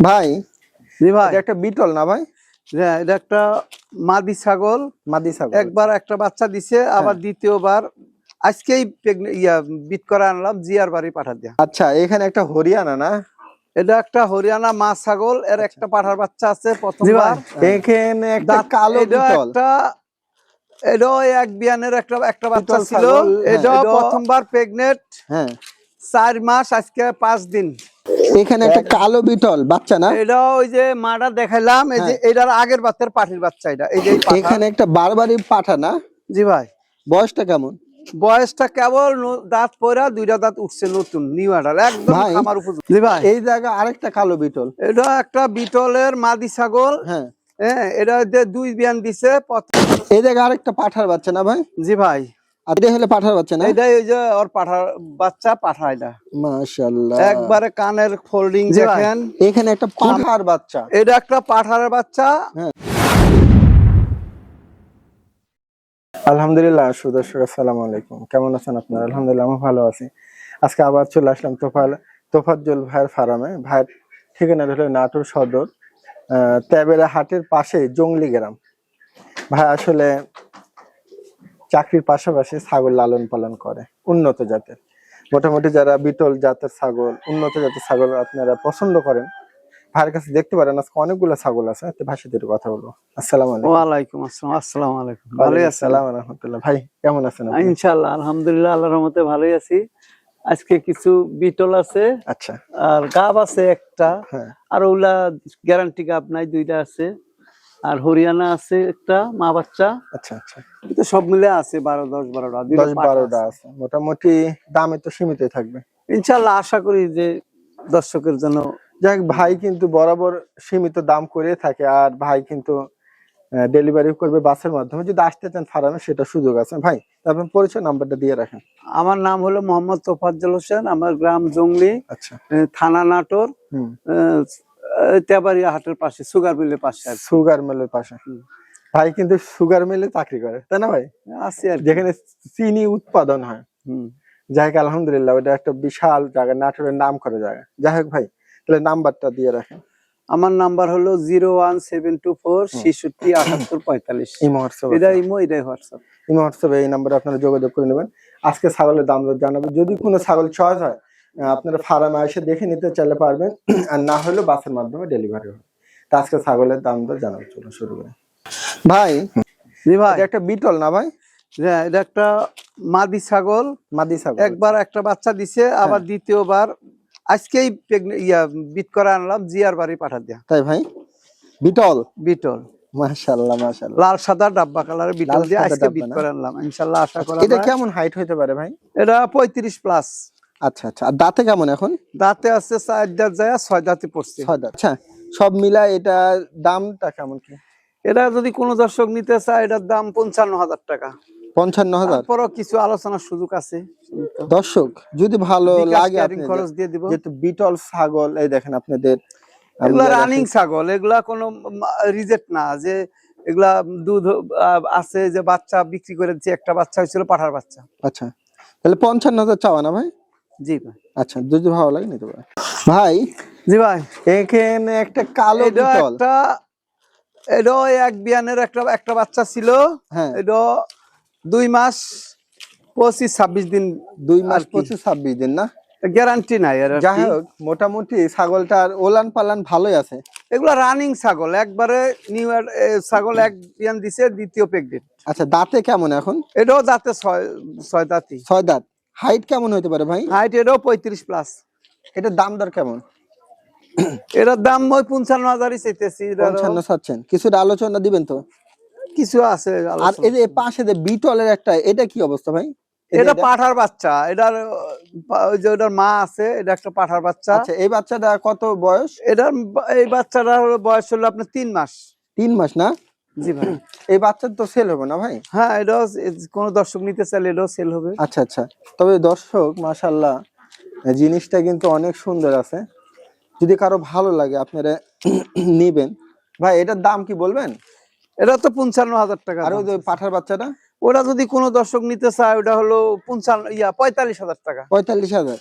ভাই জি ভাই, এটা একটা বিটল না ভাই? হ্যাঁ, এটা একটা মাদি ছাগল। মাদি ছাগল। একবার একটা বাচ্চা দিছে, আবার দ্বিতীয়বার আজকেই বিট করে আনলাম, জিয়ার বাড়ি পাঠা দিয়া। আচ্ছা, এখানে একটা হরিয়ানা না? এটা একটা হরিয়ানা মা ছাগল, এর একটা পাঠার বাচ্চা আছে প্রথমবার। এখানে একটা কালো এটা বিটল। একটা এটাও এক বিয়ানের একটা বাচ্চা বিটল ছিল। ছাগল, হ্যাঁ। এটাও প্রথমবার প্রেগনেন্ট, হ্যাঁ। 4 মাস আজকে 5 দিন। এখানে একটা কালো বিটল বাচ্চা না? এটা ওই যে মাটা দেখাইলাম, এই যে এটার আগের বাচ্চার পাঠির বাচ্চা, এটা এই যে এখানে একটা বারবারি পাঠা না? জি ভাই। বয়সটা কেমন? বয়সটা কেবল দাঁত পড়া, 2টা দাঁত উঠছে, নতুন নিউ অ্যাডাল, একদম ভাই, খামার উপযোগী। জি ভাই, এই জায়গা আরেকটা কালো বিটল। এটা একটা বিটলের মাদি ছাগল। হ্যাঁ, এটা 2 বিয়ান দিছে। এই জায়গা আরেকটা পাঠার বাচ্চা না ভাই? জি ভাই, আর এটা হলো পাঠার বাচ্চা না? এটাই ওই যে ওর পাঠার বাচ্চা, পাঠা। এটা মাশাআল্লাহ, একবারে কানের ফোল্ডিং দেখেন। এখানে একটা পাঠার বাচ্চা। এটা একটা পাঠার বাচ্চা। হ্যাঁ। আলহামদুলিল্লাহ, সুদর্শক আসসালামু আলাইকুম। কেমন আছেন আপনারা? আলহামদুলিল্লাহ, আমি ভালো আছি। আজকে আবার চলে আসলাম তোফাজ্জল ভাইয়ের ফার্মে। ভাইয়ের ঠিকানা হলো নাটোর সদর তেবেরা হাটের পাশে জংলি গ্রাম। ভাই আসলে চাকরির পাশাপাশি ছাগল লালন পালন করে, উন্নত জাতের। মোটামুটি যারা বিটল জাতের ছাগল, উন্নত জাতের ছাগল আপনারা পছন্দ করেন, ভাইয়ের কাছে দেখতে পারেন। আজকে অনেকগুলো ছাগল আছে, ভাইয়ের সাথে একটু কথা বলবো। আসসালামু আলাইকুম। ওয়ালাইকুম আসসালাম। আসসালামু আলাইকুম। ভালো আছেন? আসসালামু আলাইকুম রাহমাতুল্লাহ। ভাই কেমন আছেন আপনি? ইনশাআল্লাহ আলহামদুলিল্লাহ, আল্লাহর রহমতে ভালোই আছি। আজকে কিছু বিটল আছে, আচ্ছা, আর গাব আছে একটা, হ্যাঁ। আর ওগুলা গ্যারান্টি গাব নাই, 2টা আছে। আর হরিয়ানা আছে একটা মা বাচ্চা। আচ্ছা আচ্ছা, তো সব মিলে আছে 10-12টা 10-12টা আছে। মোটামুটি দামে তো সীমিতই থাকবে ইনশাআল্লাহ। আশা করি যে দর্শকের জন্য। যাক, ভাই কিন্তু বরাবর সীমিত দাম করে থাকে, আর ভাই কিন্তু ডেলিভারি করবে বাসের মাধ্যমে। যদি আসতে চান ফার্মে, সেটা সুযোগ আছে। ভাই আপনার পরিচয় নাম্বারটা দিয়ে রাখেন। আমার নাম হলো মোহাম্মদ তোফাজ্জল হোসেন, আমার গ্রাম জংলি, আচ্ছা, থানা নাটোর, তেবাড়িয়া হাটের পাশে, সুগার মিলের পাশে। সুগার মিলের পাশে। ভাই কিন্তু সুগার মিলে চাকরি করে, তাই না ভাই? আছে আর যেখানে চিনি উৎপাদন হয়। যাই হোক, আলহামদুলিল্লাহ, ওটা একটা বিশাল জায়গা, নাটোরের নাম করা জায়গা। যাই হোক ভাই, তাহলে নাম্বারটা দিয়ে রাখেন। আমার নাম্বার হলো 01724 66 78 45। ইমো হোয়াটসঅ্যাপ, এটা ইমো, এটাই হোয়াটসঅ্যাপ। ইমো হোয়াটসঅ্যাপে এই নাম্বারে আপনারা যোগাযোগ করে নেবেন। আজকে ছাগলের দাম দর জানাবেন। যদি কোনো ছাগল চয়েস হয়, আপনারা ফার্মে এসে দেখে নিতে চাইলে পারবেন, আর না হলেও বাসের মাধ্যমে ডেলিভারি হবে। তা আজকে ছাগলের দাম দর জানাবো, চলুন শুরু করি। ভাই, জি ভাই, এটা একটা বিটল না ভাই? হ্যাঁ, এটা একটা মাদি ছাগল। মাদি ছাগল। একবার একটা বাচ্চা দিছে, আবার দ্বিতীয়বার আজকেই বিট করে আনলাম, জিয়ার বাড়ি পাঠা দিয়া। তাই ভাই? বিটল? বিটল, মাশাআল্লাহ মাশাআল্লাহ। লাল সাদা ডাব্বা কালারের বিটল দিয়ে আজকে বিট করে আনলাম, ইনশাআল্লাহ। আশা করা এটা কেমন হাইট হইতে পারে ভাই? এটা 35 প্লাস। আচ্ছা আচ্ছা, আর দাঁতে কেমন এখন? দাঁতে আছে 4 দাঁত, যায় 6 দাঁতে পড়ছে। 6 দাঁত। আচ্ছা, সব মিলায় এটা দামটা কেমন কি? এটা যদি কোনো দর্শক নিতে চায়, এটার দাম 55,000 টাকা। 55,000? তারপরও কিছু আলোচনার সুযোগ আছে। দর্শক যদি ভালো লাগে, আপনি খরচ দিয়ে দিব। যেহেতু বিটল ছাগল, এই দেখেন আপনাদের এগুলা রানিং ছাগল, এগুলা কোনো রিজেক্ট না যে এগুলা দুধ আছে, যে বাচ্চা বিক্রি করেছে, একটা বাচ্চা হয়েছিল পাঠার বাচ্চা। আচ্ছা, তাহলে 55,000 চাওয়া না ভাই? জি ভাই। আচ্ছা, যদি ভালো লাগে নিতে পারেন। ভাই, জি ভাই, এখানে একটা কালো বিটল। এটাও এক বিয়ানের একটা বাচ্চা ছিল। হ্যাঁ, এটা 2 মাস 25-26 দিন। 2 মাস 25-26 দিন না? গ্যারান্টি নাই এর। যাই হোক, মোটামুটি ছাগলটার ওলান পালান ভালোই আছে। এগুলা রানিং ছাগল, একবারে নিউ ছাগল। এক বিয়ান দিছে, দ্বিতীয় প্রেগনেন্ট। আচ্ছা, দাঁতে কেমন এখন? এটাও দাঁতে 6 দাঁতি। 6 দাঁত। হাইট কেমন হতে পারে ভাই? হাইট এটাও 35 প্লাস। এটার দাম দর কেমন? এটার দাম ওই 55,000ই চাইতেছি। 55 চাচ্ছেন? কিছুটা আলোচনা দিবেন তো? কিছু আছে। আর এই যে পাশে যে বিটলের একটা, এটা কি অবস্থা ভাই? এটা পাঠার বাচ্চা। এটার ওই যে ওটার মা আছে, এটা একটা পাঠার বাচ্চা। আচ্ছা, এই বাচ্চাটা কত বয়স? এই বাচ্চাটার বয়স হলো আপনার 3 মাস। 3 মাস না? জি ভাই। এই বাচ্চার তো সেল হবে না ভাই? হ্যাঁ, এটাও কোনো দর্শক নিতে চাইলে এটাও সেল হবে। আচ্ছা আচ্ছা, তবে দর্শক মাশাআল্লাহ, জিনিসটা কিন্তু অনেক সুন্দর আছে। যদি কারো ভালো লাগে, আপনারা নেবেন। ভাই, এটার দাম কি বলবেন? এটা তো 55,000 টাকা। আর ওই যে পাঠার বাচ্চাটা, ওটা যদি কোনো দর্শক নিতে চায়, ওটা হলো 45,000 টাকা। 45,000।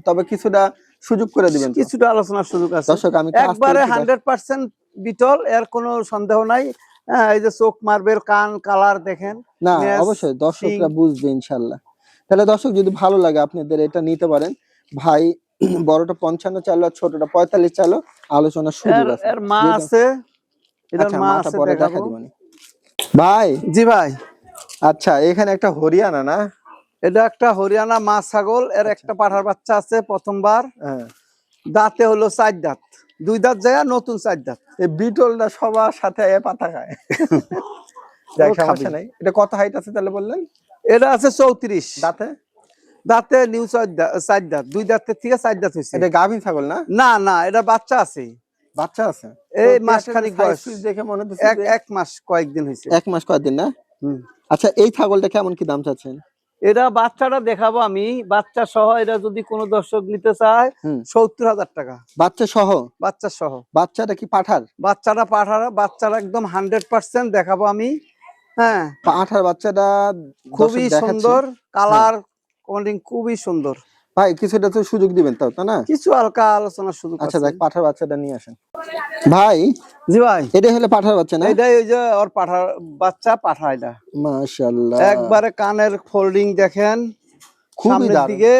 তবে কিছুটা সুযোগ করে দিবেন তো? কিছুটা আলোচনার সুযোগ আছে। দর্শক আমি কাছ থেকে একবারে একটু 100% বিটল, এর কোনো সন্দেহ নাই। হ্যাঁ, এই যে চোখ মার্বেল, কান কালার দেখেন, না নেজ, অবশ্যই শিং। দর্শকরা বুঝবে ইনশাল্লাহ। তাহলে দর্শক যদি ভালো লাগে আপনাদের এটা নিতে পারেন ভাই। বড়টা 55 চাইলো আর ছোটটা 45 চাইলো, আলোচনার সুযোগ এর আছে। এর মা যেহেতু- আছে, এটার আচ্ছা মা মাটা আছে, পরে দেখা দেখাবো। দিবেন ভাই। জি ভাই, আচ্ছা এখানে একটা হরিয়ানা না? এটা একটা হরিয়ানা মা ছাগল, এর আচ্ছা। একটা পাঠার বাচ্চা আছে প্রথমবার। হ্যাঁ, দাঁতে হলো 4 দাঁত, 2 দাঁত যায় নতুন 4 দাঁত। এই বিটলটা সবার সাথে পাতা খায়। যাক ও সমস্যা খাবি। নাই। এটা কত হাইট আছে তাহলে বললেন? এটা আছে 34 দাঁতে? দাঁতে, নিউ 4 দাঁত, 2 দাঁতের থেকে 4 দাঁত হয়েছে। এটা গাভীন ছাগল না? না না, এটা বাচ্চা আছে, বাচ্চা আছে? এই তো মাসখানিক পেটের বয়স। size suize দেখে মনে হচ্ছে যে এক মাস কয়েকদিন হয়েছে। 1 মাস কয়েকদিন না? হুম। আচ্ছা এই ছাগলটা কেমন কি দাম চাচ্ছেন? এটা বাচ্চাটা দেখাবো আমি, বাচ্চা সহ। এটা যদি কোনো দর্শক নিতে চায়, হুম। 70,000 টাকা বাচ্চা সহ? বাচ্চা সহ। বাচ্চাটা কি পাঠার? বাচ্চাটা পাঠারা, বাচ্চারা একদম 100% দেখাবো আমি। হ্যাঁ, পাঠার বাচ্চাটা খুবই দর্শক দেখাচ্ছে। সুন্দর, কালার কোডিং খুবই সুন্দর। ভাই কিছুটা তো সুযোগ দিবেন তাও, তাই না? কিছু হালকা আলোচনার সুযোগ আচ্ছা আছে। দেখ পাঠার বাচ্চাটা নিয়ে আসেন ভাই। জি ভাই, এটা হলো পাঠার বাচ্চা না? এইটাই ওই যে ওর পাঠার বাচ্চা, পাঠা এটা। মাশাআল্লাহ একবারে কানের ফোল্ডিং দেখেন, খুবই সামনের দারুণ। দিকে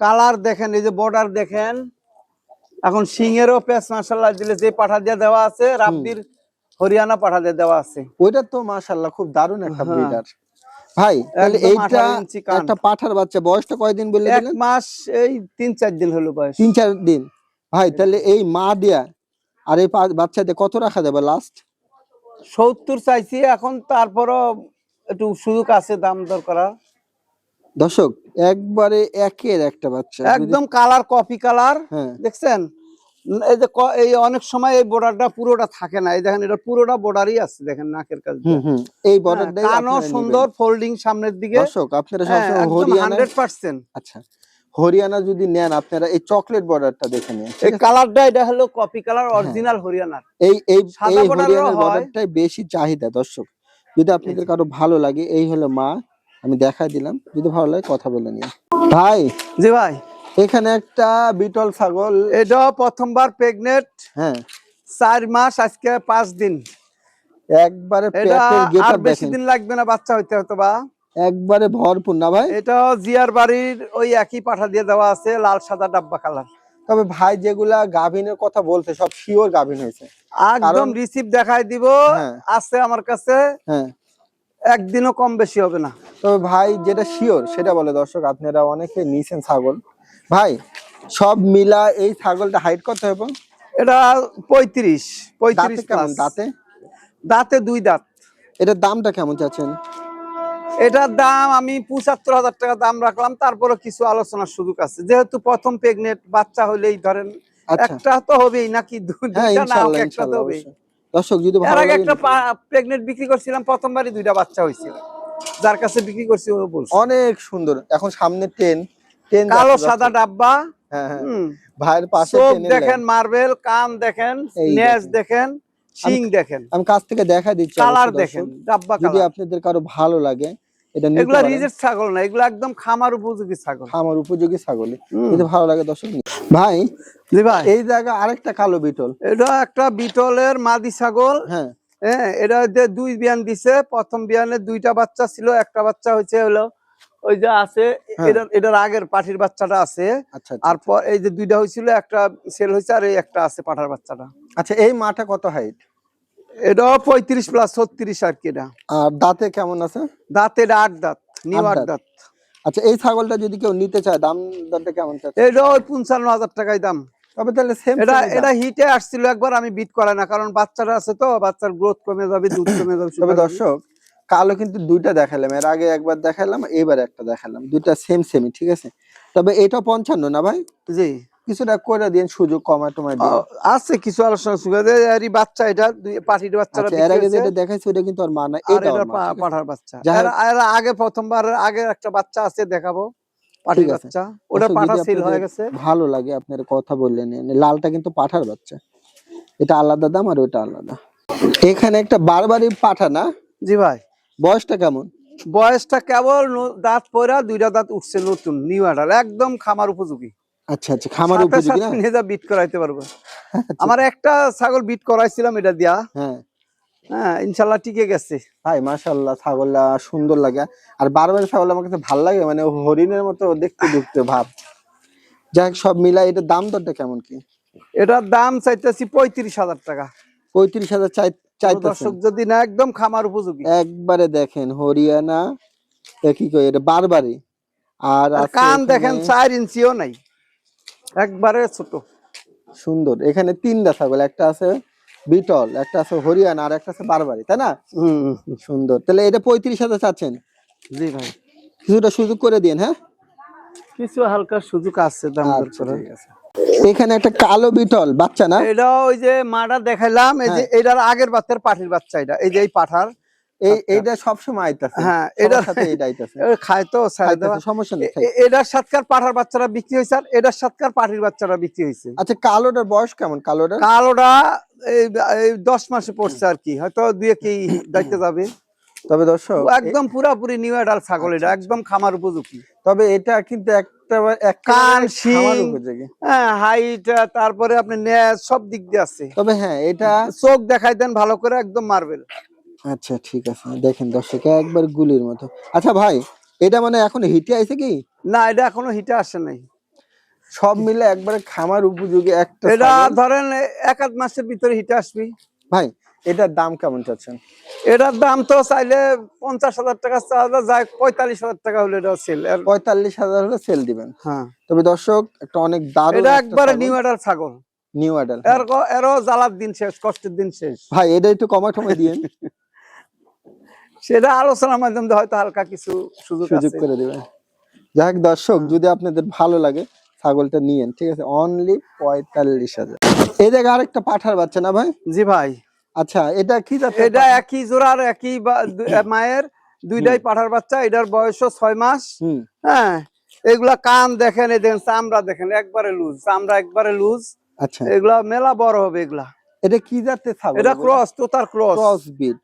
কালার দেখেন, এই যে বর্ডার দেখেন। এখন সিংয়েরও পেস মাশাআল্লাহ দিলে যে পাঠা দিয়ে দেওয়া আছে, রাব্বির হরিয়ানা পাঠা দিয়ে দেওয়া আছে। ওইটা তো মাশাআল্লাহ খুব দারুণ একটা হ্যাঁ। ব্রিডার। ভাই তাহলে একদম এইটা 18 ইঞ্চি কান। একটা পাঠার বাচ্চা, বয়সটা কয়দিন বললে 1 দিলেন? মাস এই 3-4 দিন হলো বয়স। 3-4 দিন। ভাই তাহলে এই মা দিয়া আর এই বাচ্চা দিয়ে কত রাখা যাবে লাস্ট? 70 চাইছি এখন, তারপরও একটু সুযোগ আছে দাম দর করার। দর্শক একবারে একের একটা বাচ্চা একদম কালার কপি কালার, হ্যাঁ দেখছেন? এই যে এই অনেক সময় এই বর্ডারটা পুরোটা থাকে না, এই দেখেন এটা পুরোটা বর্ডারই আছে, দেখেন নাকের কাছে। এই বর্ডারটাই কানও সুন্দর, ফোল্ডিং সামনের দিকে। দর্শক আপনারা হ্যাঁ, সবসময় একদম হরিয়ানা 100%। আচ্ছা হরিয়ানা যদি নেন আপনারা এই চকলেট বর্ডারটা দেখে নিন। এই কালারটা এটা হলো কপি কালার, অরিজিনাল হরিয়ানার। এই এই সাদা এই border হরিয়ানার হয়। বর্ডারটাই বেশি চাহিদা দর্শক। যদি আপনাদের কারো ভালো লাগে, এই হলো মা, আমি দেখাই দিলাম। যদি ভালো লাগে কথা বলে নিন ভাই। জি ভাই, এখানে একটা বিটল ছাগল, এটা প্রথমবার প্রেগনেন্ট। হ্যাঁ 4 মাস আজকে 5 দিন। একবারে এটা পেটের আর গেটআপ বেশি দেখেন, দিন লাগবে না বাচ্চা হইতে, হয়তো বা। একবারে ভরপুর না ভাই? এটা জিয়ার বাড়ির ওই একই পাঠা দিয়ে দেওয়া আছে, লাল সাদা ডাব্বা কালার। তবে ভাই যেগুলা গাভিনের কথা বলতে সব শিওর গাভিন হয়েছে। একদম রিসিভ দেখাই দিব, হ্যাঁ। আছে আমার কাছে, হ্যাঁ একদিনও কম বেশি হবে না। তবে ভাই যেটা শিওর সেটা বলে দর্শক, আপনারা অনেকে নিছেন ছাগল ভাই। সব মিলা এই ছাগলটা হাইট কত হবে? এটা 35 দাঁতে কেমন? plus। দাঁতে দাঁতে 2 দাঁত। এটার দামটা কেমন চাচ্ছেন? এটার দাম আমি 75,000 টাকা দাম রাখলাম, তারপরে কিছু আলোচনার সুযোগ আছে, যেহেতু প্রথম প্রেগনেন্ট বাচ্চা হলেই ধরেন আচ্ছা একটা তো হবেই নাকি, হ্যাঁ দুইটা না হোক ইনশাআল্লাহ একটা তো ইনশাআল্লাহ হবেই। অবশ্যই। দর্শক যদি এর ভালো আগে লাগে একটা প্রেগনেন্ট বিক্রি করছিলাম, প্রথমবারই 2টা বাচ্চা হয়েছিল, যার কাছে বিক্রি করছি ও বলছে। অনেক সুন্দর। এখন সামনে টেন টেন কালো সাদা ডাব্বা। হ্যাঁ হ্যাঁ হুম। ভাইয়ের পাশে চোখ টেনের দেখেন, লাইন। মার্বেল, কান দেখেন, এই নেজ দেখেন। দেখেন, শিং দেখেন, আমি কাছ থেকে দেখা দিচ্ছি কালার অবশ্যই দেখেন, দর্শক। ডাব্বা যদি কালার। আপনাদের কারো ভালো লাগে এটা নিতে এগুলা পারেন। রিজেক্ট ছাগল না, এগুলা একদম খামার উপযোগী ছাগল। আমার উপযোগী ছাগলই। হুম। যদি ভালো লাগে দর্শক ভাই। জি ভাই, এই জায়গা আরেকটা কালো বিটল, এটা একটা বিটলের মাদি ছাগল। হ্যাঁ হ্যাঁ, এটা 2 বিয়ান দিছে। প্রথম বিয়ানে 2টা বাচ্চা ছিল, একটা বাচ্চা হয়েছে হলো ওই যে আছে, হ্যাঁ। এটার আগের পাঠির বাচ্চাটা আছে। আচ্ছা আর পর এই যে 2টা হয়েছিল, একটা সেল হয়েছে আর এই একটা আছে পাঠার বাচ্চাটা। আচ্ছা এই মাটা কত হাইট? এটা 35 প্লাস 36 আর কি। এটা আর দাঁতে কেমন আছে? দাঁত, এটা 8 দাঁত, নিউ 8 দাঁত। দাঁত। আচ্ছা এই ছাগলটা যদি কেউ নিতে চায় দাম দরটা কেমন চাচ্ছে? এটা ওই 55,000 টাকায় দাম। তবে তাহলে সেম এটা হিটে আসছিল একবার, আমি বিট করে না, কারণ বাচ্চাটা আছে তো, বাচ্চার গ্রোথ কমে যাবে, দুধ কমে যাবে। তবে দর্শক কালো কিন্তু দুইটা দেখালাম, এর আগে একবার দেখালাম, এবার একটা দেখালাম, দুইটা সেম সেমই, ঠিক আছে? তবে এটা 55 না ভাই? জি, কিছুটা করে দিন, সুযোগ কমায় টমায় দিন। আছে কিছু আলোচনা সুবিধা। এরই বাচ্চা, এটা পাটির বাচ্চাটা আচ্ছা এর আগে যেটা দেখাইছি ওটা কিন্তু আর মা না, আর এটা এটা ওর মা, ঠিক আছে? পাঠার বাচ্চা। যাই হোক। এর আগে প্রথমবার আগে একটা বাচ্চা আছে, দেখাবো পাটির ঠিক আছে। বাচ্চা। ওটা দর্শক, পাঠা যদি সেল হয়ে আপনাদের গেছে। ভালো লাগে আপনার কথা বললেন, লালটা কিন্তু পাঠার বাচ্চা, এটা আলাদা দাম আর ওটা আলাদা। এখানে একটা বারবারি পাঠা না? জি ভাই, বয়সটা কেমন? বয়সটা কেবল দাঁত পড়া, 2টা দাঁত উঠছে, নতুন নিউ অ্যাডাল, একদম খামার উপযোগী। আচ্ছা আচ্ছা, খামার উপযোগী না? নিয়ে যা বিট করাইতে পারবো। আমার একটা ছাগল বিট করাইছিলাম এটা দিয়া, হ্যাঁ হ্যাঁ ইনশাল্লাহ টিকে গেছে। ভাই মাশাআল্লাহ, ছাগলটা সুন্দর লাগে। আর বারবার ছাগল আমার কাছে ভালো লাগে, মানে হরিণের মতো দেখতে দেখতে ভাব। যাই হোক, সব মিলাই এটার দাম দরটা কেমন কি? এটার দাম চাইতেছি 35,000 টাকা। 35,000 চাইতেছেন? দর্শক যদি না, একদম খামার উপযোগী। একবারে দেখেন হরিয়ানা, কি কই এটা, বারবারি। আর আর আছে কান এখানে দেখেন 4 ইঞ্চিও নাই, একবারে ছোট। সুন্দর। এখানে তিনটা ছাগল, একটা আছে বিটল, একটা আছে হরিয়ানা, আর একটা আছে বারবারি, তাই না? সুন্দর। তাহলে এটা 35,000 চাচ্ছেন? জি ভাই, কিছুটা সুযোগ করে দিন। হ্যাঁ, কিছু হালকা সুযোগ আছে, দাম দর আচ্ছা, করে। ঠিক আছে। এখানে একটা কালো বিটল বাচ্চা না? এটা ওই যে মাটা দেখাইলাম, এই যে এটার আগের বাচ্চার পাঠির বাচ্চা, এটা এই যে এই পাঠার, এইটা সবসময় আইতাছে। হ্যাঁ এটার এটার সাথে এটা আইতাছে, খায় তো ছেড়ে দেওয়া। সমস্যা নেই। এটার সাতকার পাঠার বাচ্চারা বিক্রি হয়েছে, আর এটার সাতকার পাঠির বাচ্চারা বিক্রি হয়েছে। আচ্ছা, কালোটার বয়স কেমন? কালোটার কালোটা এই 10 মাসে পড়ছে আর কি, হয়তো দুয়ে কি দেখতে যাবে। তবে দর্শক, একদম পুরাপুরি নিউ অ্যাডাল্ট ছাগল, এটা একদম খামার উপযোগী। তবে এটা কিন্তু একটা কান, খামার শিং, উপযোগী। হ্যাঁ হাইট, তারপরে আপনি নেজ সব দিক দিয়ে আছে। তবে হ্যাঁ, এটা চোখ দেখাই দেন ভালো করে, একদম মার্বেল। আচ্ছা ঠিক আছে, দেখেন দর্শক একবার গুলির মতো। আচ্ছা ভাই, এটা মানে এখন হিটে আইছে কি? না, এটা এখনো হিটে আসে নাই। সব মিলে একবারে খামার উপযোগী একটা এটা ছাগল। ধরেন 1-8 মাসের ভিতরে হিটে আসবি। ভাই, এটার দাম কেমন চাচ্ছেন? এটার দাম তো চাইলে 50,000 টাকা চাওয়া যায়, 45,000 টাকা হলে এটা সেল। 45,000 হলে সেল দিবেন। হ্যাঁ, তবে দর্শক, একটা অনেক দারুণ এটা একবারে নিউ অ্যাডাল্ট ছাগল। New adult. এরও জ্বালার দিন শেষ, কষ্টের দিন শেষ। ভাই, এটা একটু কমায় টমায় দিয়েন। সেটা আলোচনার মাধ্যমে হয়তো হালকা কিছু সুযোগ আছে। করে দিবেন। যাই হোক দর্শক, যদি আপনাদের ভালো লাগে ছাগলটা নিয়েন, ঠিক আছে? অনলি 45,000। এই জায়গায় আরেকটা পাঠার বাচ্চা না ভাই? জি ভাই, আচ্ছা, এটা কি জাতের? এটা একই জোড়ার, একই মায়ের, দুইটাই পাঠার বাচ্চা। এটার বয়সও 6 মাস। হুম, হ্যাঁ, এগুলা কান দেখেন, এই দেখেন চামড়া দেখেন, একবারে লুজ চামড়া, একবারে লুজ। আচ্ছা, এগুলা মেলা বড় হবে এগুলা। এটা কি জাতের ছাগল? এটা ক্রস, তোতার ক্রস, ক্রস বিট।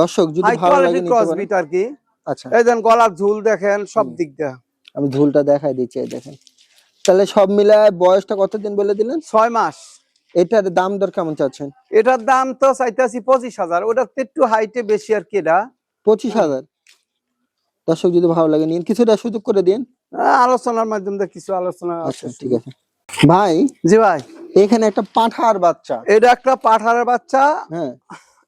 দর্শক যদি হাই ভালো লাগে কোয়ালিটি নিতে ক্রস পারেন। বিট আর কি। আচ্ছা, এই দেন গলার ঝুল দেখেন, সব দিক দিয়ে। আমি ঝুলটা দেখাই দিচ্ছি, এই দেখেন। তাহলে সব মিলায় বয়সটা কতদিন বলে দিলেন? 6 মাস। এটার দাম দর কেমন চাচ্ছেন? এটার দাম তো চাইতেছি 25,000। ওটা একটু হাইটে বেশি আর কি। এটা 25,000। দর্শক যদি ভালো লাগে নিন, কিছুটা সুযোগ করে দিন। আলোচনার মাধ্যমে কিছু আলোচনা আচ্ছা আছে। ঠিক আছে ভাই। জি ভাই, এখানে একটা পাঠার বাচ্চা। এটা একটা পাঠার বাচ্চা। হ্যাঁ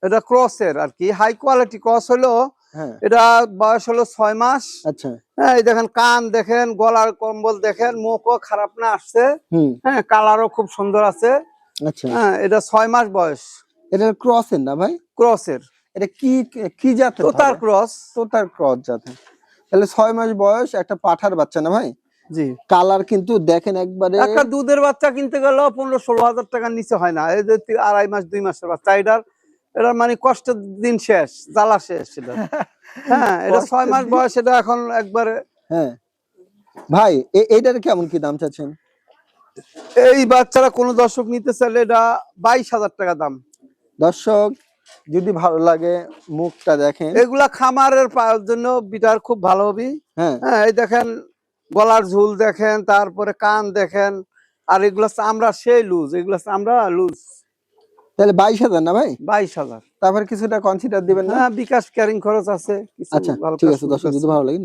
এটা ক্রসের আর কি, হাই কোয়ালিটি ক্রস হলো। হ্যাঁ, এটা বয়স হলো 6 মাস। আচ্ছা, হ্যাঁ, এই দেখেন কান দেখেন, গলার কম্বল দেখেন, মুখও খারাপ না আসছে। হুম, হ্যাঁ, কালারও খুব সুন্দর আছে। আচ্ছা। হ্যাঁ, এটা 6 মাস বয়স। এটা ক্রসের না ভাই? ক্রসের, এটা কি কি জাতের? তোতার ক্রস। তোতার ক্রস জাতের। তাহলে 6 মাস বয়স, একটা পাঠার বাচ্চা না ভাই? জি, কালার কিন্তু দেখেন একবারে। একটা দুধের বাচ্চা কিনতে গেল 15-16 হাজার টাকার নিচে হয় না। এই যে 2.5 মাস 2 মাসের বাচ্চা, এটার মানে কষ্টের দিন শেষ, জ্বালা শেষ এটা। হ্যাঁ, এটা 6 মাস বয়স, এটা এখন একবারে। হ্যাঁ ভাই, এইটার কেমন কি দাম চাচ্ছেন? এই বাচ্চারা কোনো দর্শক নিতে চাইলে এটা 22,000 টাকা দাম। দর্শক যদি ভালো লাগে, মুখটা দেখেন। এগুলা খামারের পাওয়ার জন্য বিটার খুব ভালো হবে। হ্যাঁ, হ্যাঁ, এই দেখেন গলার ঝুল দেখেন, তারপরে কান দেখেন। আর এগুলা চামড়া সেই লুজ, এগুলা চামড়া লুজ। তাহলে 22,000 না ভাই? 22,000। তারপরে কিছুটা কনসিডার দিবেন না? হ্যাঁ, বিকাশ ক্যারিং খরচ আছে কিছু। আচ্ছা হালকা ঠিক আছে সুযোগ দর্শক, যদি আছে। ভালো লাগে